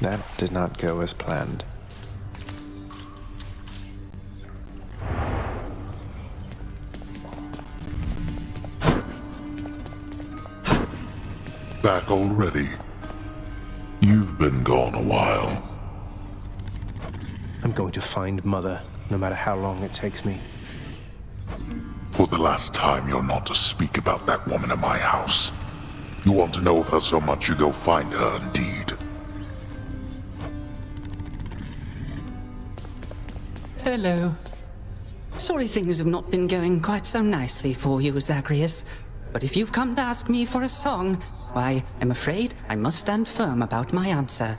That did not go as planned. Back already? You've been gone a while. I'm going to find Mother, no matter how long it takes me. For the last time, you're not to speak about that woman in my house. You want to know of her so much you go find her, indeed. Hello. Sorry things have not been going quite so nicely for you, Zagreus. But if you've come to ask me for a song, why, I'm afraid I must stand firm about my answer.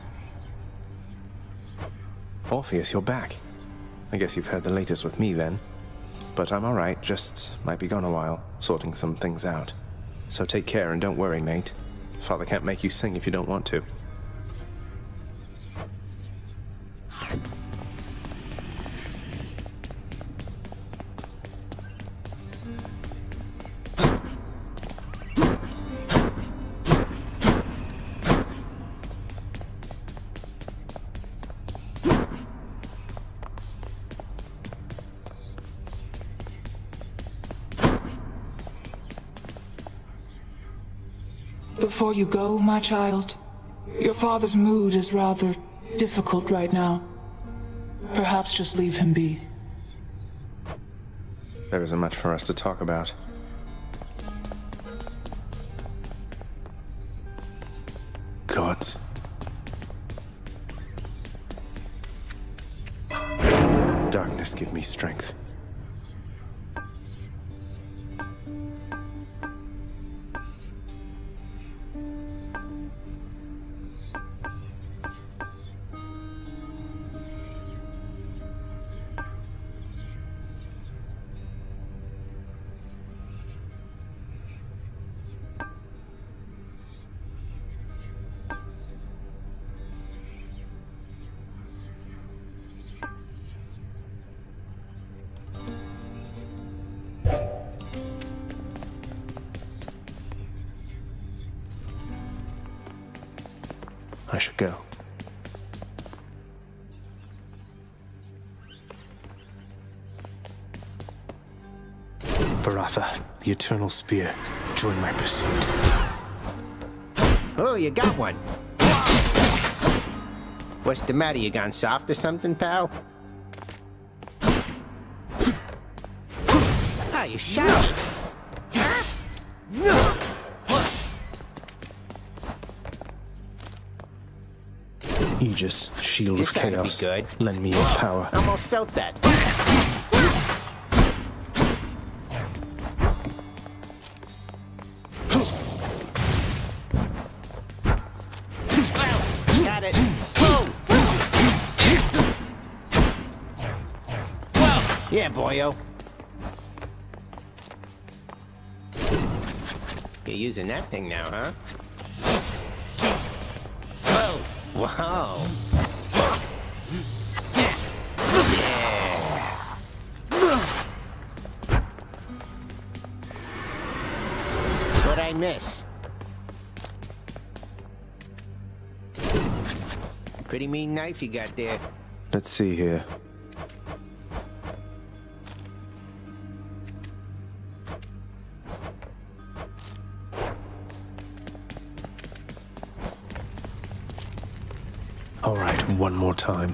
Orpheus, you're back. I guess you've heard the latest with me then. But I'm alright, just might be gone a while, sorting some things out. So take care and don't worry, mate. Father can't make you sing if you don't want to. Before you go, my child, your father's mood is rather difficult right now. Perhaps just leave him be. There isn't much for us to talk about. Gods. Darkness, give me strength. I should go. Baratha, the Eternal Spear, join my pursuit. Oh, you got one. What's the matter? You gone soft or something, pal? Ah, you shot me. Aegis, shield of This ought to be chaos. good. Lend me your power. Almost felt that. Got it. Whoa! Yeah, boyo. You're using that thing now, huh? Whoa! Wow. Yeah. What'd I miss? Pretty mean knife you got there. Let's see here. All right, one more time.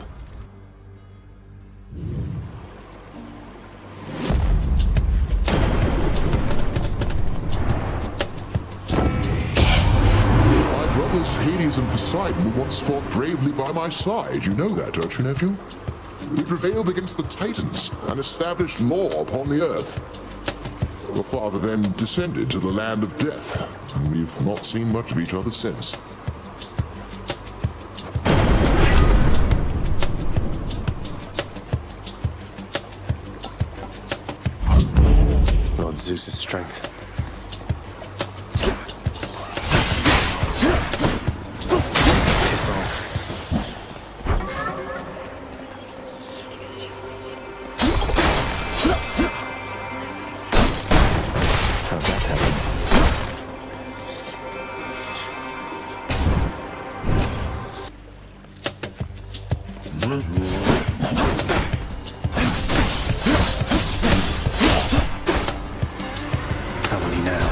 My brothers Hades and Poseidon once fought bravely by my side. You know that, don't you, nephew? We prevailed against the Titans and established law upon the earth. Your father then descended to the land of death, and we've not seen much of each other since. Lord Zeus's strength. Piss off. How'd that happen? How many now?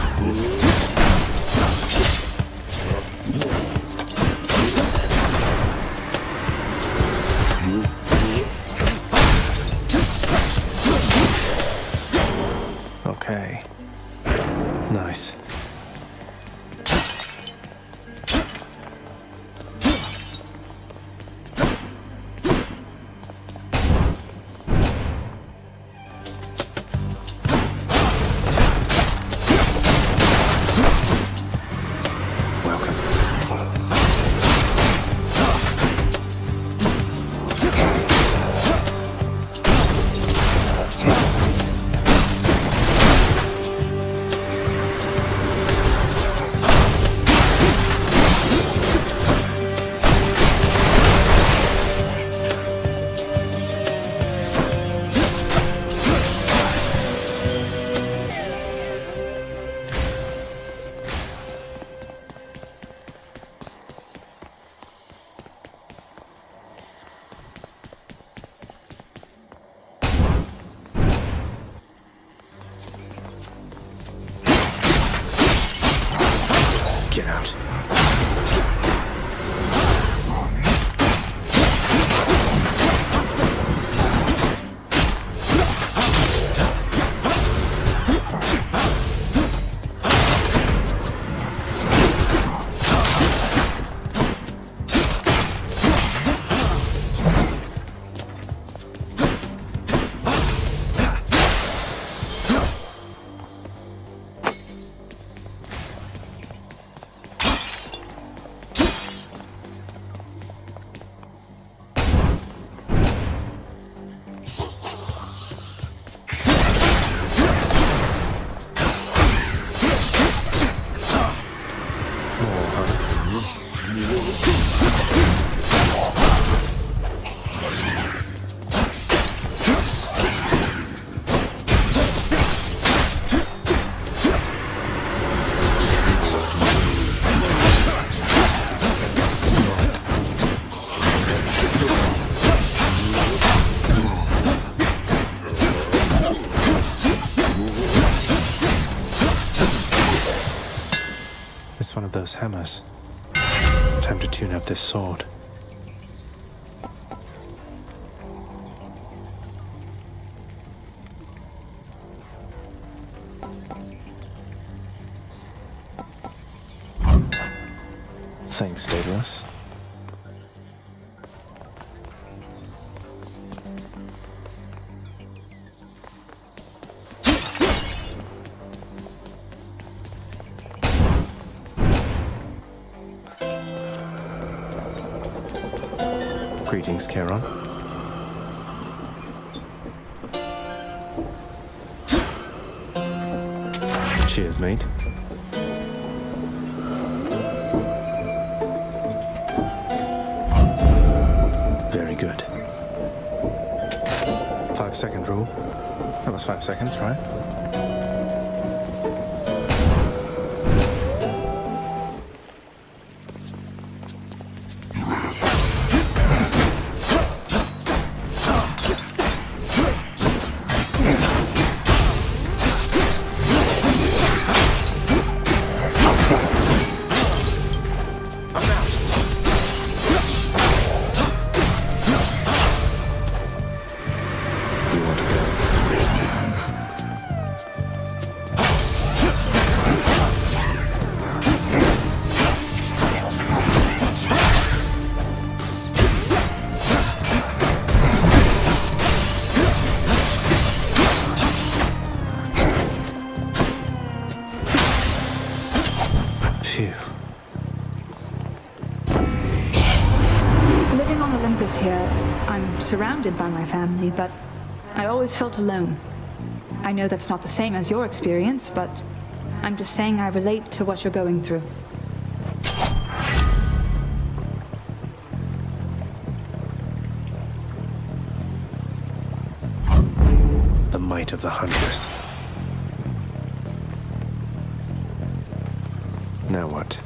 Okay. Nice. Welcome. Get out. It's one of those hammers. Time to tune up this sword. Thanks, Daedalus. Greetings, Charon. Cheers, mate. Very good. 5-second rule. That was 5 seconds, right? Phew. Living on Olympus here, I'm surrounded by my family, but I always felt alone. I know that's not the same as your experience, but I'm just saying I relate to what you're going through. The might of the Huntress. Now what?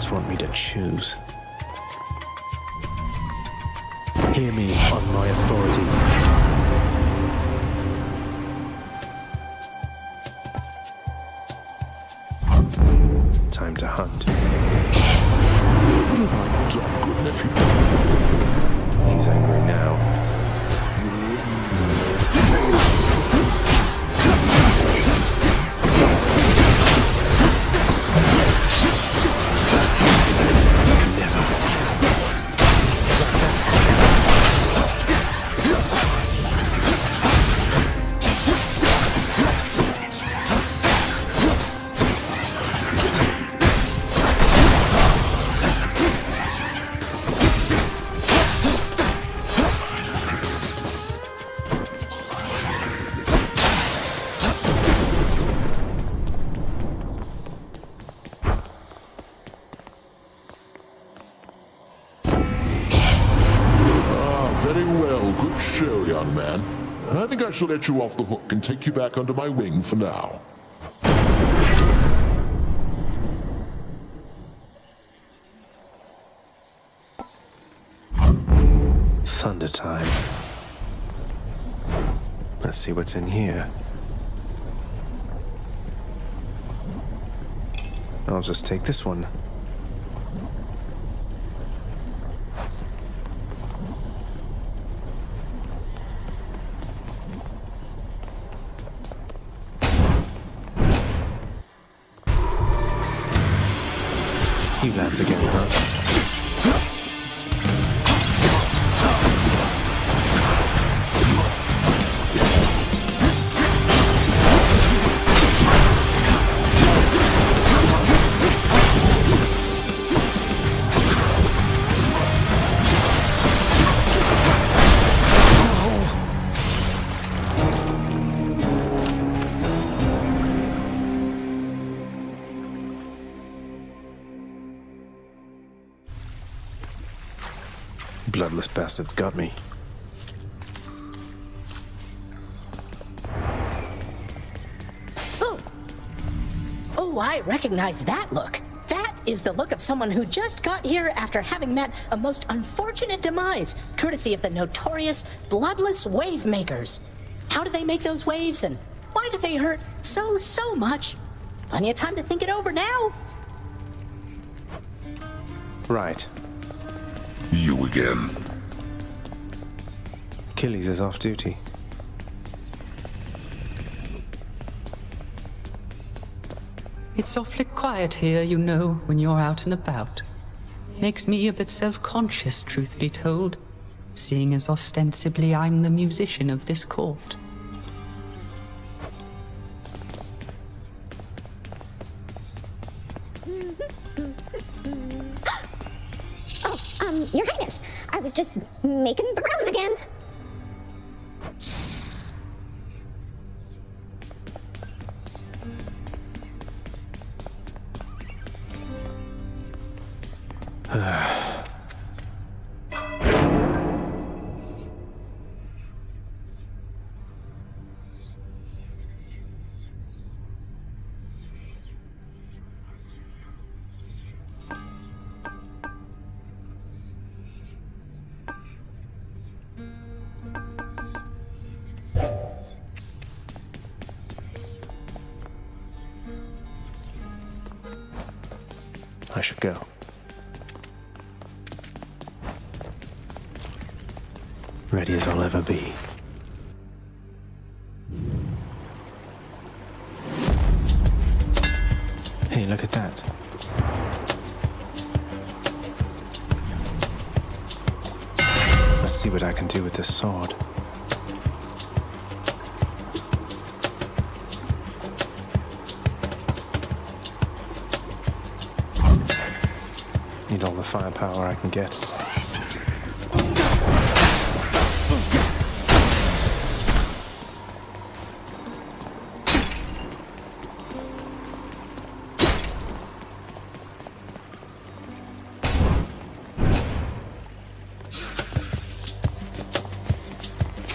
gods want me to choose. Hear me on my authority. Time to hunt. What have I done, good nephew? He's angry now. Very well, good show, young man. I think I shall let you off the hook and take you back under my wing for now. Thunder time. Let's see what's in here. I'll just take this one. You lads again, huh? Bloodless bastards got me. Oh, I recognize that look. That is the look of someone who just got here after having met a most unfortunate demise, courtesy of the notorious Bloodless Wave Makers. How do they make those waves, and why do they hurt so much? Plenty of time to think it over now. Right. You again. Achilles is off duty. It's awfully quiet here, you know, when you're out and about. Makes me a bit self-conscious, truth be told, seeing as ostensibly I'm the musician of this court. Your Highness, I was just making the rounds again. I should go. Ready as I'll ever be. Hey, look at that. Let's see what I can do with this sword. Need all the firepower I can get.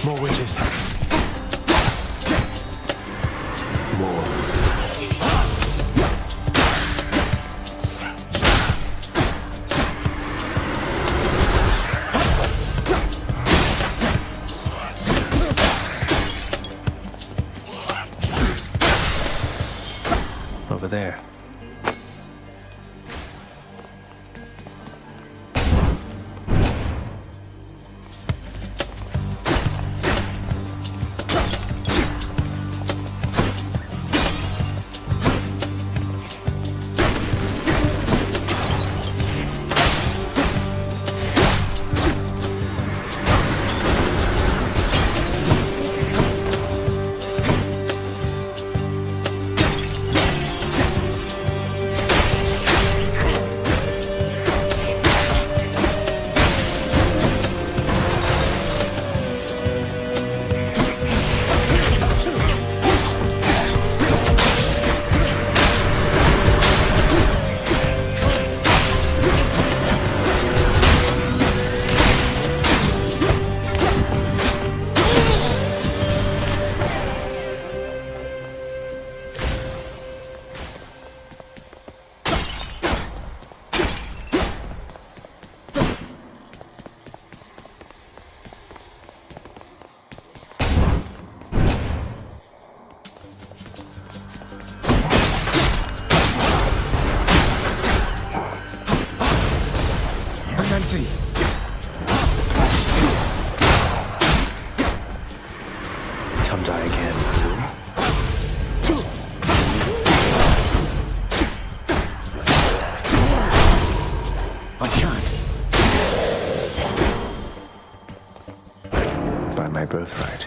More witches. More. over there. Come die again. I can't. By my birthright.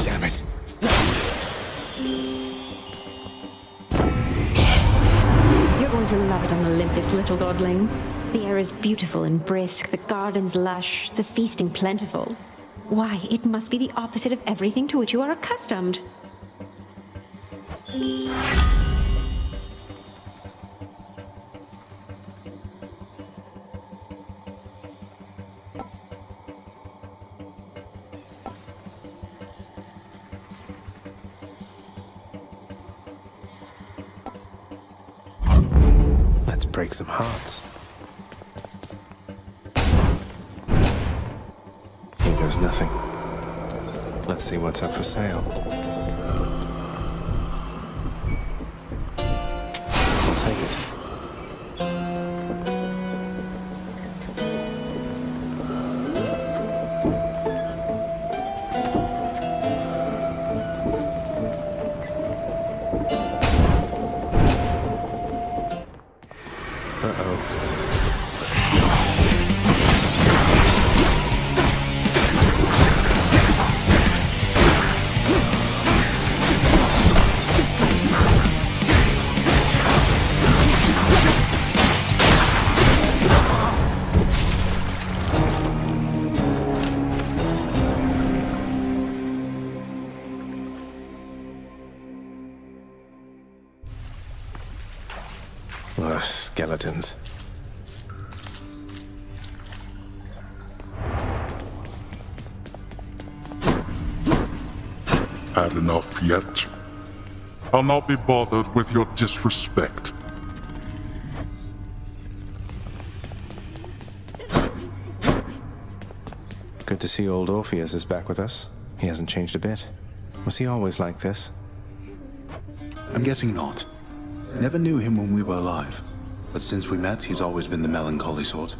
Damn it. You're going to love it on Olympus, little godling. The air is beautiful and brisk, the gardens lush, the feasting plentiful. Why, it must be the opposite of everything to which you are accustomed. Let's break some hearts. Here goes nothing. Let's see what's up for sale. I'll take it. Ugh, skeletons. Had enough yet? I'll not be bothered with your disrespect. Good to see old Orpheus is back with us. He hasn't changed a bit. Was he always like this? I'm guessing not. Never knew him when we were alive. But since we met, he's always been the melancholy sort.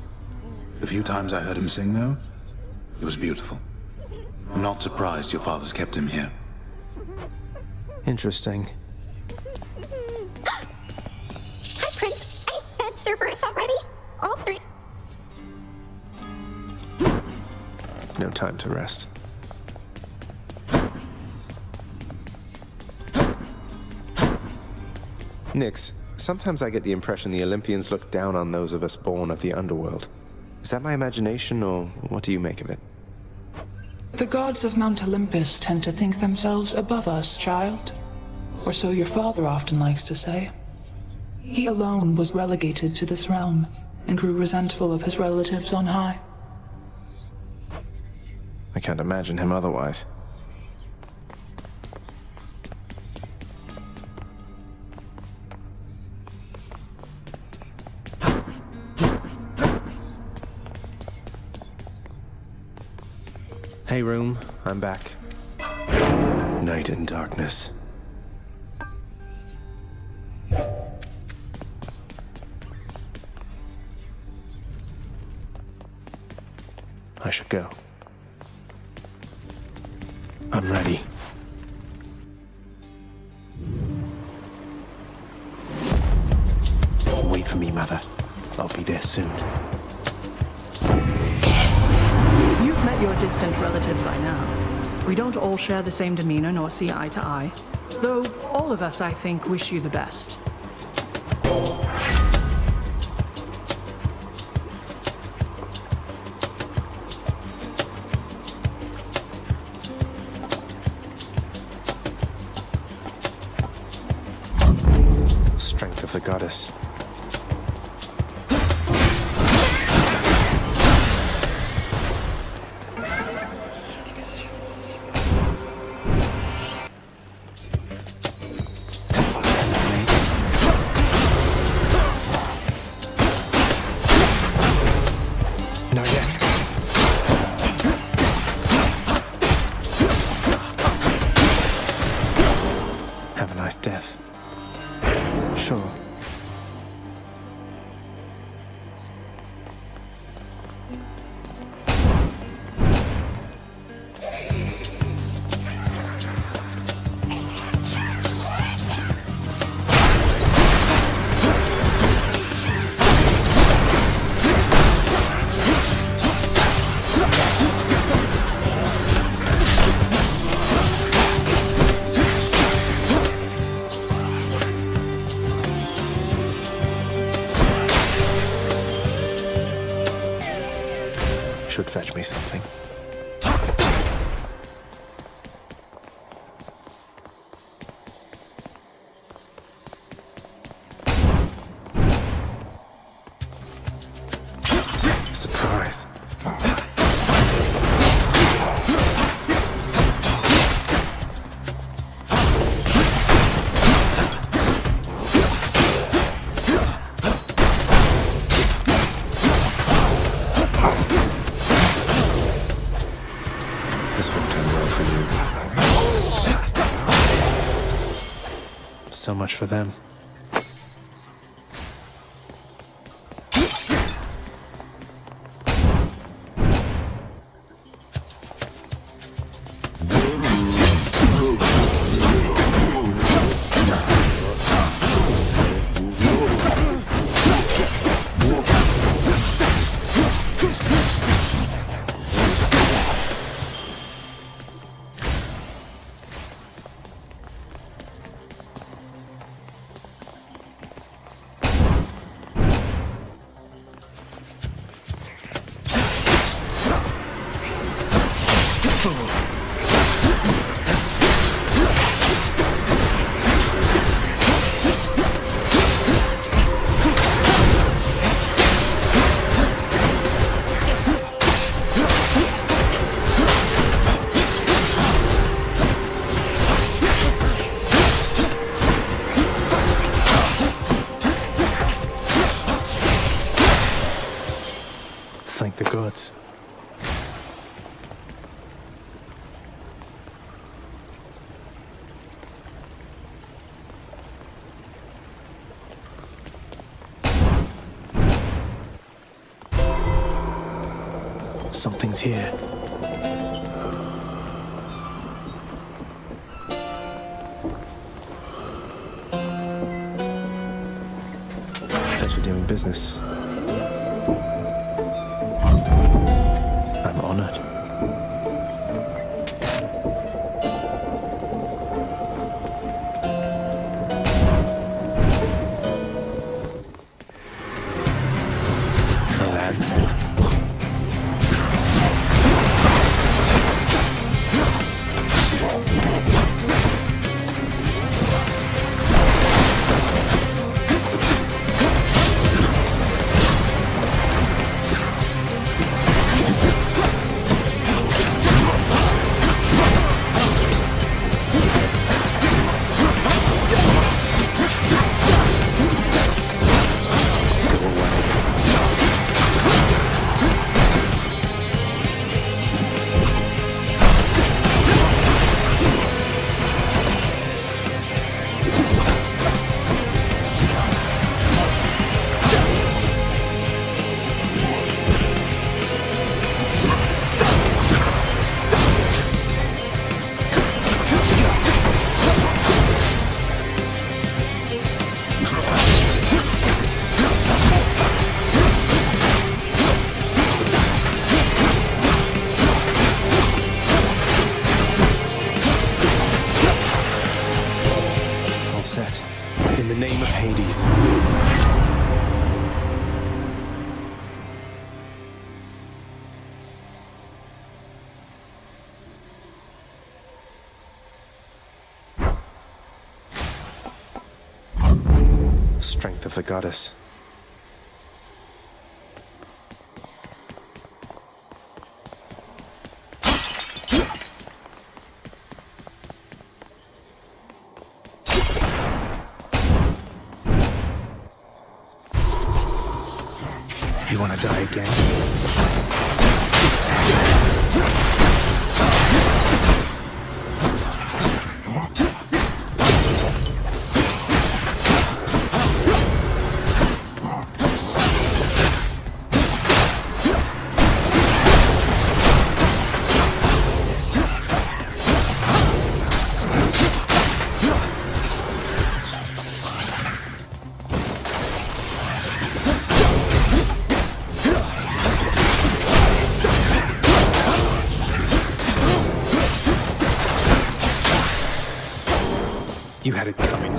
The few times I heard him sing, though, it was beautiful. I'm not surprised your father's kept him here. Interesting. Hi, Prince. I fed Cerberus already. All three. No time to rest. Nix, sometimes I get the impression the Olympians look down on those of us born of the underworld. Is that my imagination, or what do you make of it? The gods of Mount Olympus tend to think themselves above us, child. or so your father often likes to say. He alone was relegated to this realm and grew resentful of his relatives on high. I can't imagine him otherwise. Hey, room. I'm back. Night and darkness. I should go. I'm ready. Wait for me, Mother. I'll be there soon. You've met your distant relatives by now. We don't all share the same demeanor nor see eye to eye. Though all of us, I think, wish you the best. Strength of the goddess. Not yet. Have a nice death. Sure. Should fetch me something. Surprise. This won't turn well for you. So much for them. Thank the gods. Something's here. Pleasure doing business. I'm honored. Hey, lads. set. In the name of Hades. Strength of the goddess. You want to die again? You had it coming.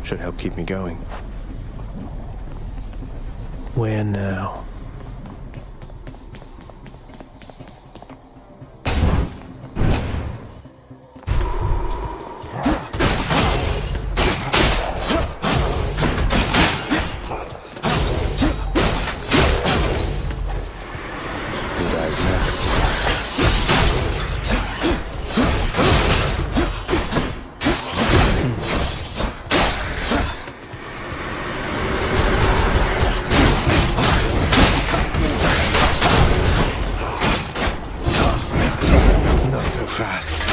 Should help keep me going. Where now? Fast.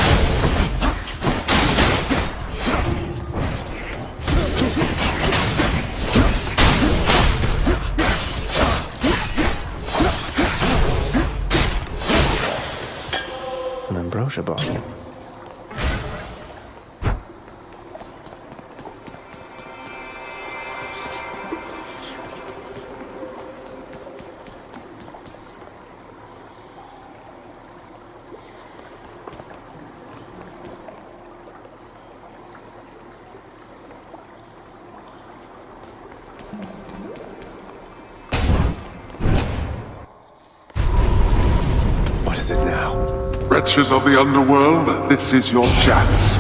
An ambrosia bottle. What is it now? Wretches of the underworld, this is your chance.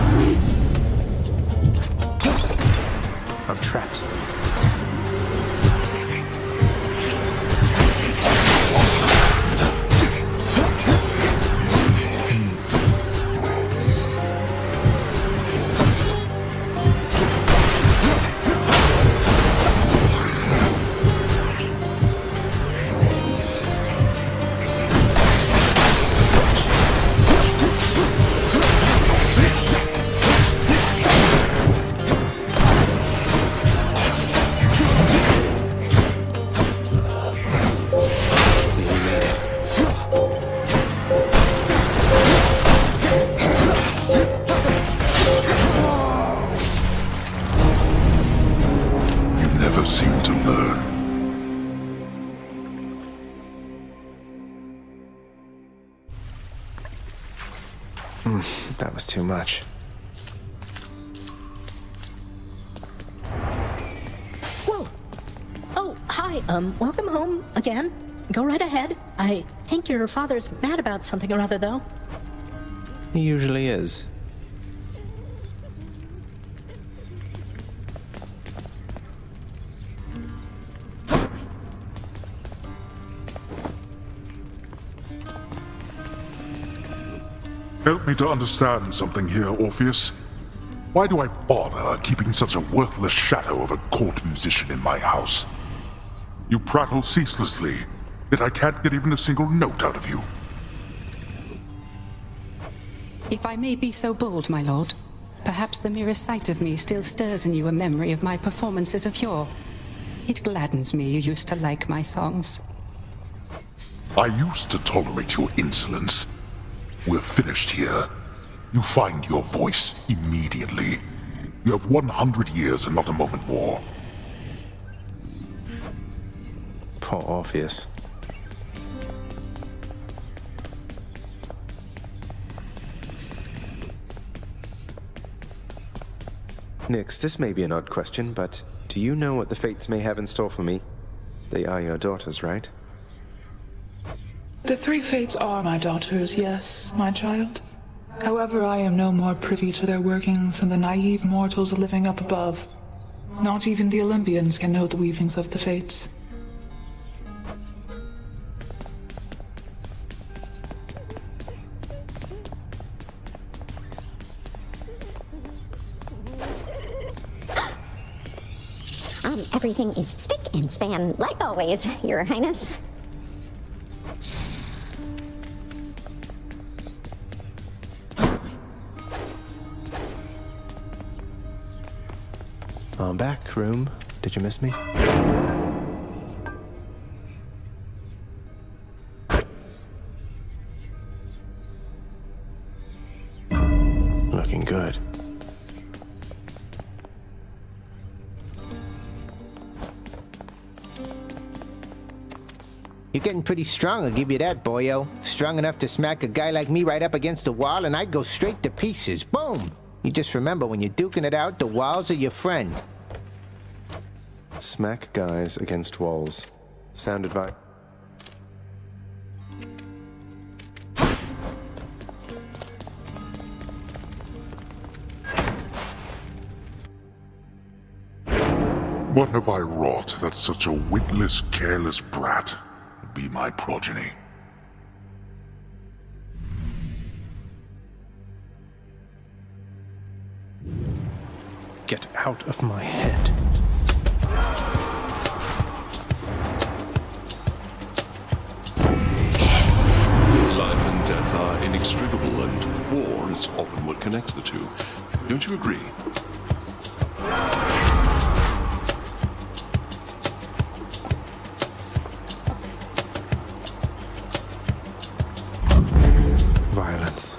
I'm trapped. Seem to learn. That was too much. Whoa! Oh, hi, welcome home again. Go right ahead. I think your father's mad about something or other, though. He usually is. Help me to understand something here, Orpheus. Why do I bother keeping such a worthless shadow of a court musician in my house? You prattle ceaselessly, yet I can't get even a single note out of you. If I may be so bold, my lord, perhaps the merest sight of me still stirs in you a memory of my performances of yore. It gladdens me you used to like my songs. I used to tolerate your insolence, We're finished here. You find your voice immediately. You have 100 years and not a moment more. Poor Orpheus. Nix, this may be an odd question, but do you know what the fates may have in store for me? They are your daughters, right? The three fates are my daughters, yes, my child. However, I am no more privy to their workings than the naive mortals living up above. Not even the Olympians can know the weavings of the fates. Everything is spick and span, like always, Your Highness. I'm back, room. Did you miss me? Looking good. You're getting pretty strong, I'll give you that, boyo. Strong enough to smack a guy like me right up against the wall and I'd go straight to pieces. Boom! You just remember, when you're duking it out, the walls are your friend. Smack guys against walls. Sound advice. What have I wrought that such a witless, careless brat would be my progeny? Get out of my head. Life and death are inextricable, and war is often what connects the two. Don't you agree? Violence.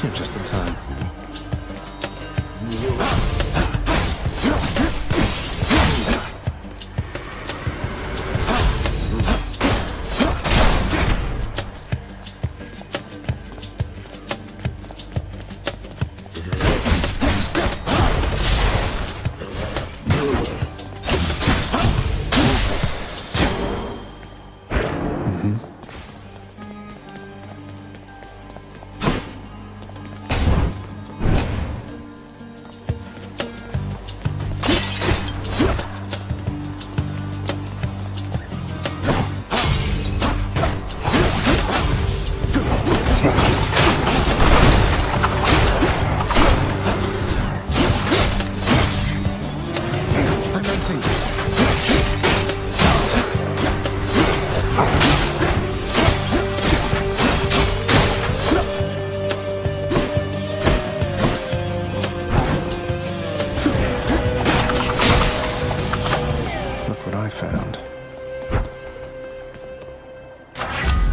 You're just in time. Found.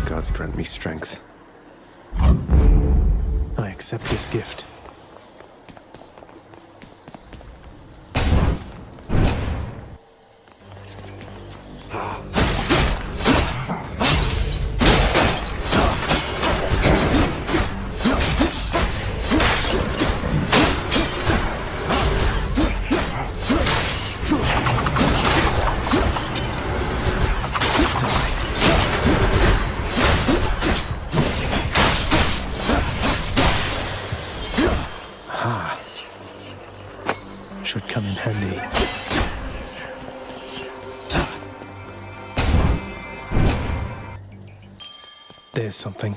Gods grant me strength. I accept this gift. Should come in handy. There's something.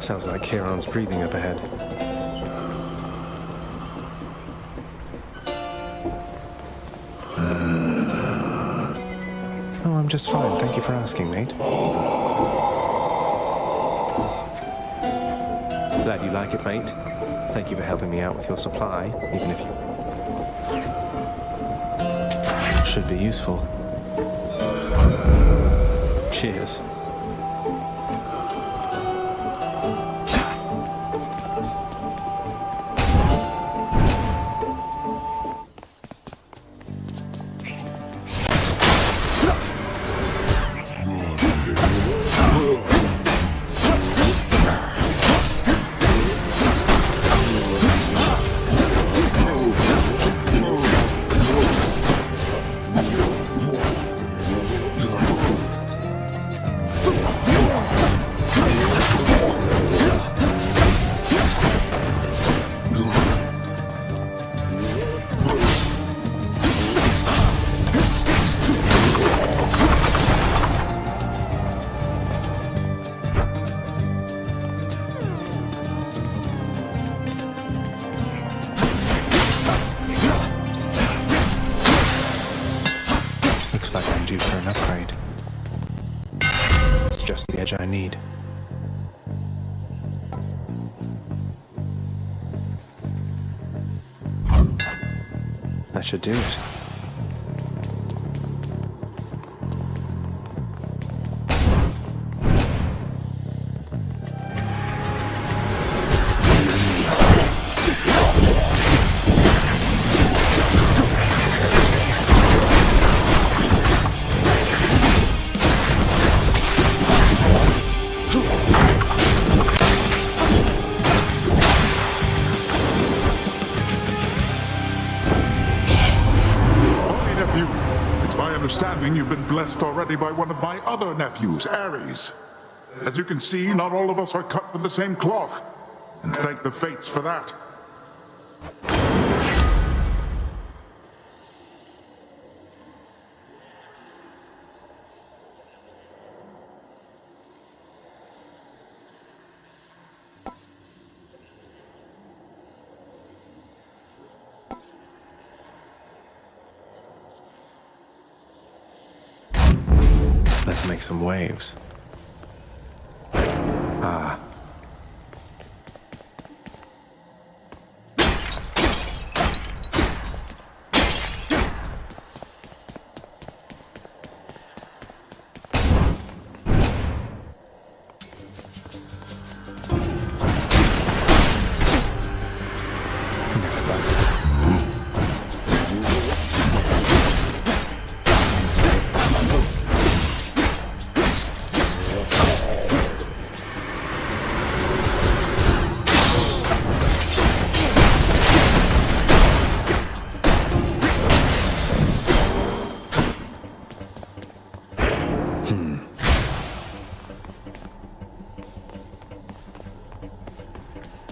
Sounds like Kieran's breathing up ahead. Oh, I'm just fine. Thank you for asking, mate. Glad you like it, mate. Thank you for helping me out with your supply, even if you... should be useful. Cheers. Looks like I'm due for an upgrade. It's just the edge I need. That should do it. Understanding you've been blessed already by one of my other nephews, Ares. As you can see, not all of us are cut with the same cloth, and thank the fates for that. Let's make some waves. Ah. Next up.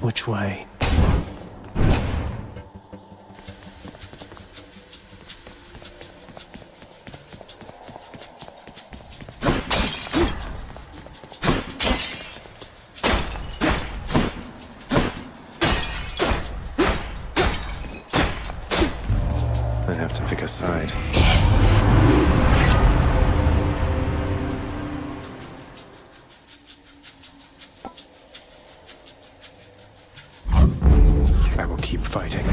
Which way? I have to pick a side. I will keep fighting.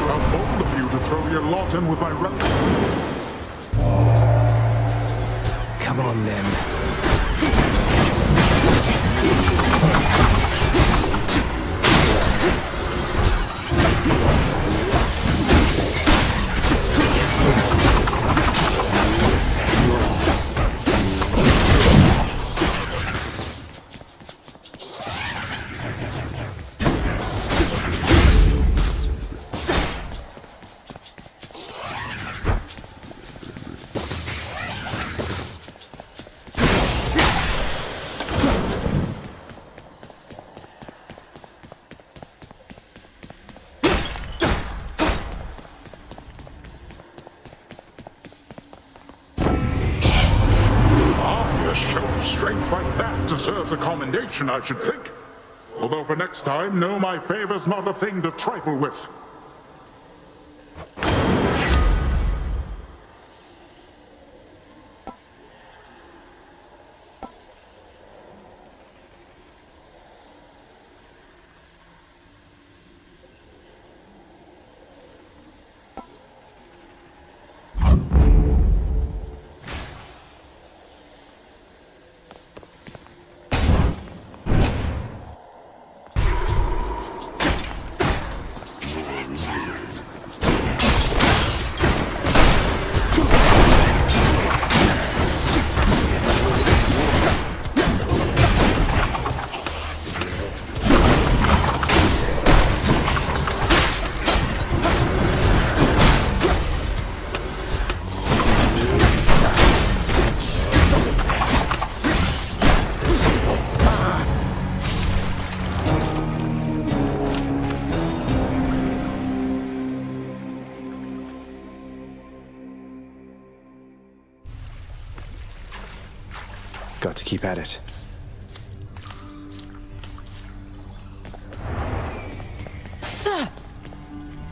How bold of you to throw your lot in with my Come on, then. Strength like that deserves a commendation, I should think. Although for next time, know my favor's not a thing to trifle with. Got to keep at it.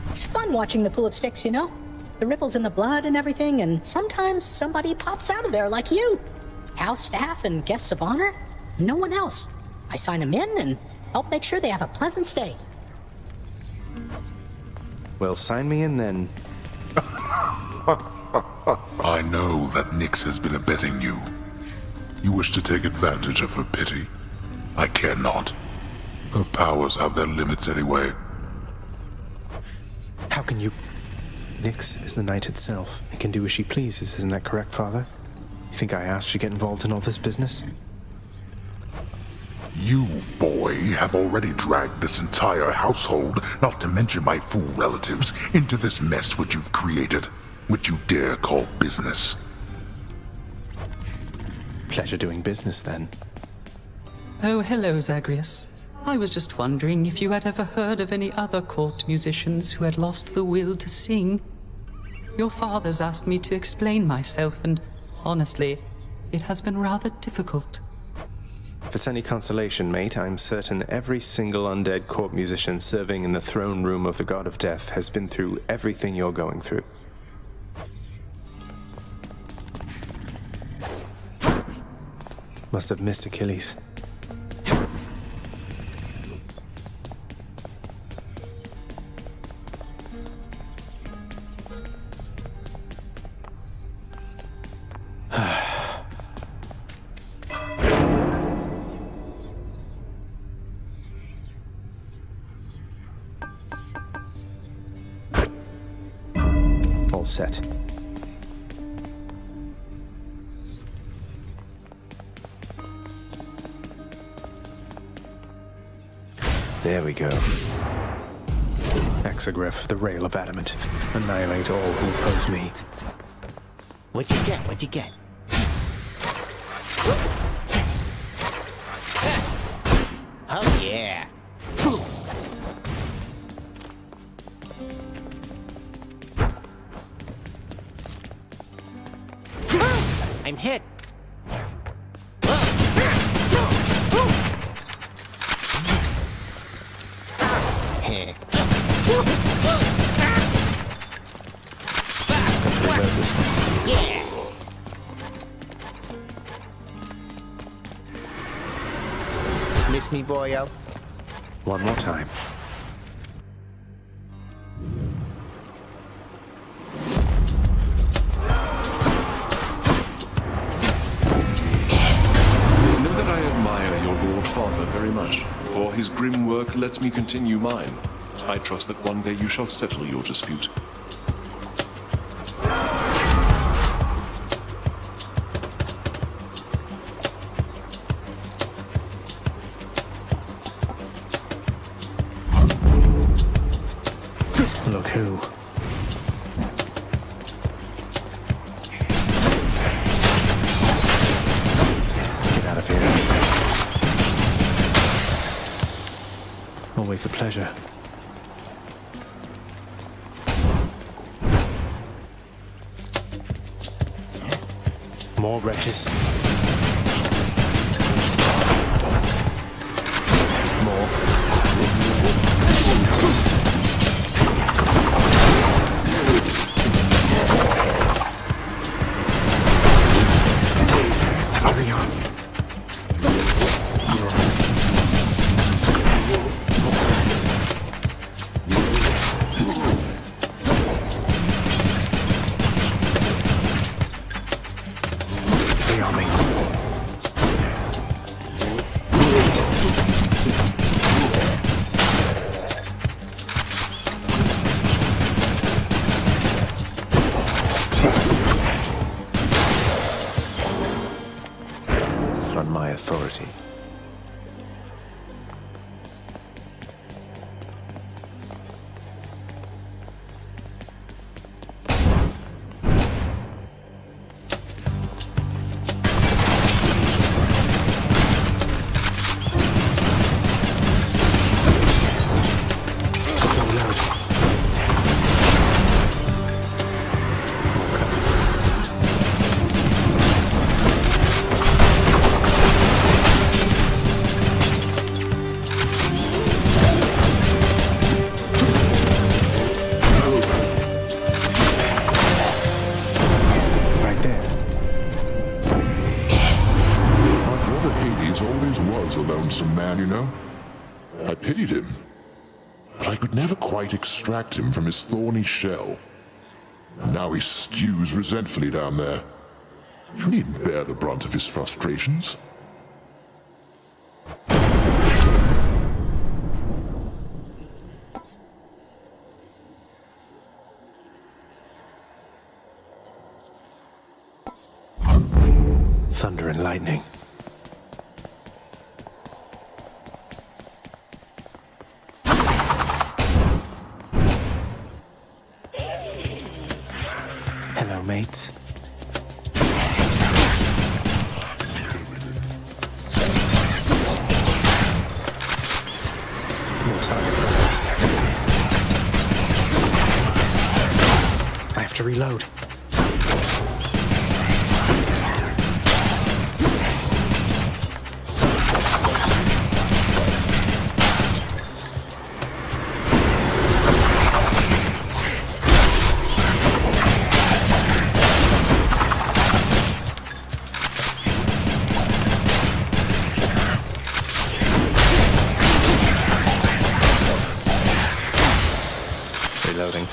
It's fun watching the pool of sticks, you know? The ripples in the blood and everything, and sometimes somebody pops out of there like you. House staff and guests of honor, no one else. I sign them in and help make sure they have a pleasant stay. Well, sign me in then. I know that Nyx has been abetting you. You wish to take advantage of her pity? I care not. Her powers have their limits anyway. How can you... Nyx is the night itself and can do as she pleases, isn't that correct, Father? You think I asked you to get involved in all this business? You, boy, have already dragged this entire household, not to mention my fool relatives, into this mess which you've created, which you dare call business. Pleasure doing business, then. Oh, hello, Zagreus. I was just wondering if you had ever heard of any other court musicians who had lost the will to sing. Your father's asked me to explain myself, and honestly, it has been rather difficult. If it's any consolation, mate, I'm certain every single undead court musician serving in the throne room of the God of Death has been through everything you're going through. Must have missed Achilles. All set. There we go. Exogryph, the rail of adamant. Annihilate all who oppose me. What'd you get? What'd you get? Oh, yeah. I'm hit. Yeah. Miss me, boyo? One more time. Know that I admire your Lord Father very much, for his grim work lets me continue mine. I trust that one day you shall settle your dispute. Look who. Get out of here. Always a pleasure. More wretches. more. Hurry on. They on me. On my authority. Right there. My brother Hades always was a lonesome man, you know. I pitied him, but I could never quite extract him from his thorny shell. Now he stews resentfully down there. You needn't bear the brunt of his frustrations. Thunder and lightning. Hello, mates. No target for us. I have to reload. Reloading.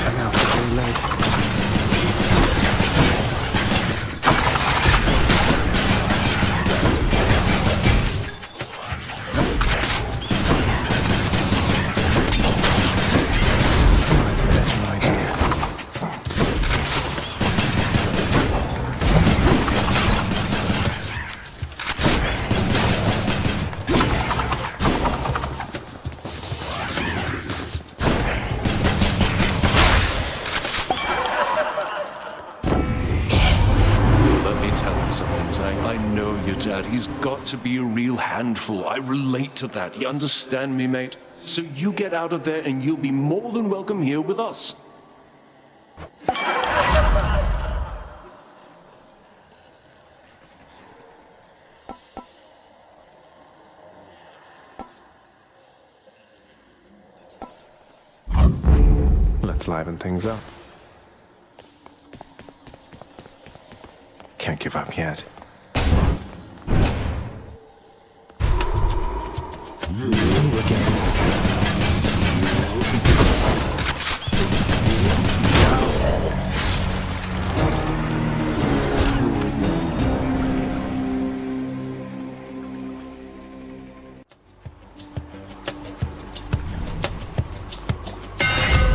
I'm out to reload. I know your dad. He's got to be a real handful. I relate to that. You understand me, mate? So you get out of there and you'll be more than welcome here with us. Let's liven things up. Can't give up yet.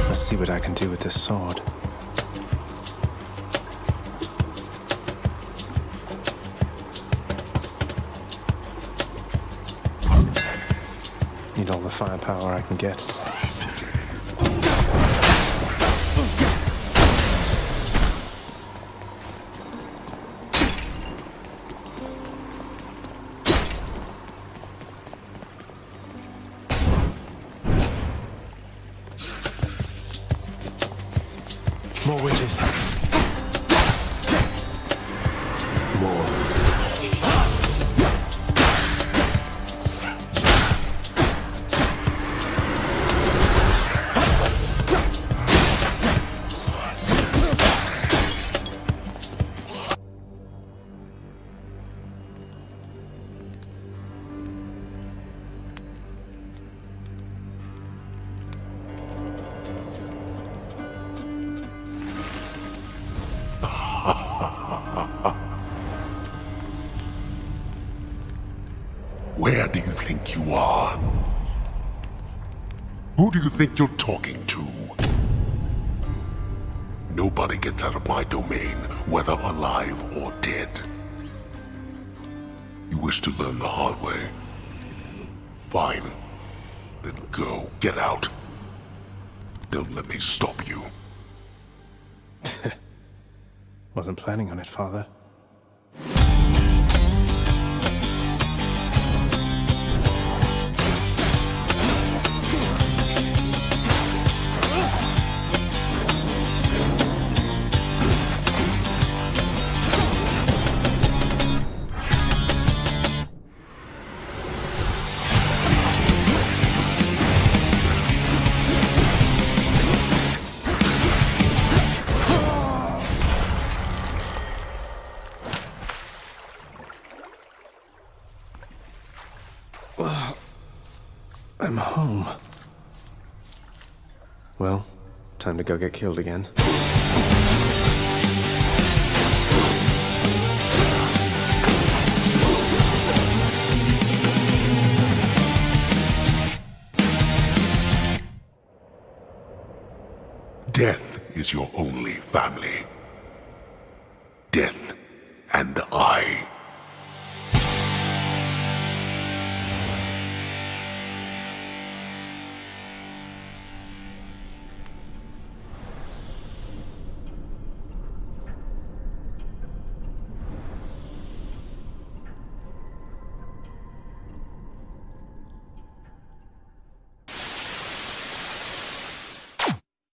Let's see what I can do with this sword. Need all the firepower I can get. more witches. More. Where do you think you are? Who do you think you're talking to? Nobody gets out of my domain, whether alive or dead. You wish to learn the hard way? Fine. Then go. Get out. Don't let me stop you. Wasn't planning on it, Father. I'm home. Well, time to go get killed again. Death is your only family. Death and I.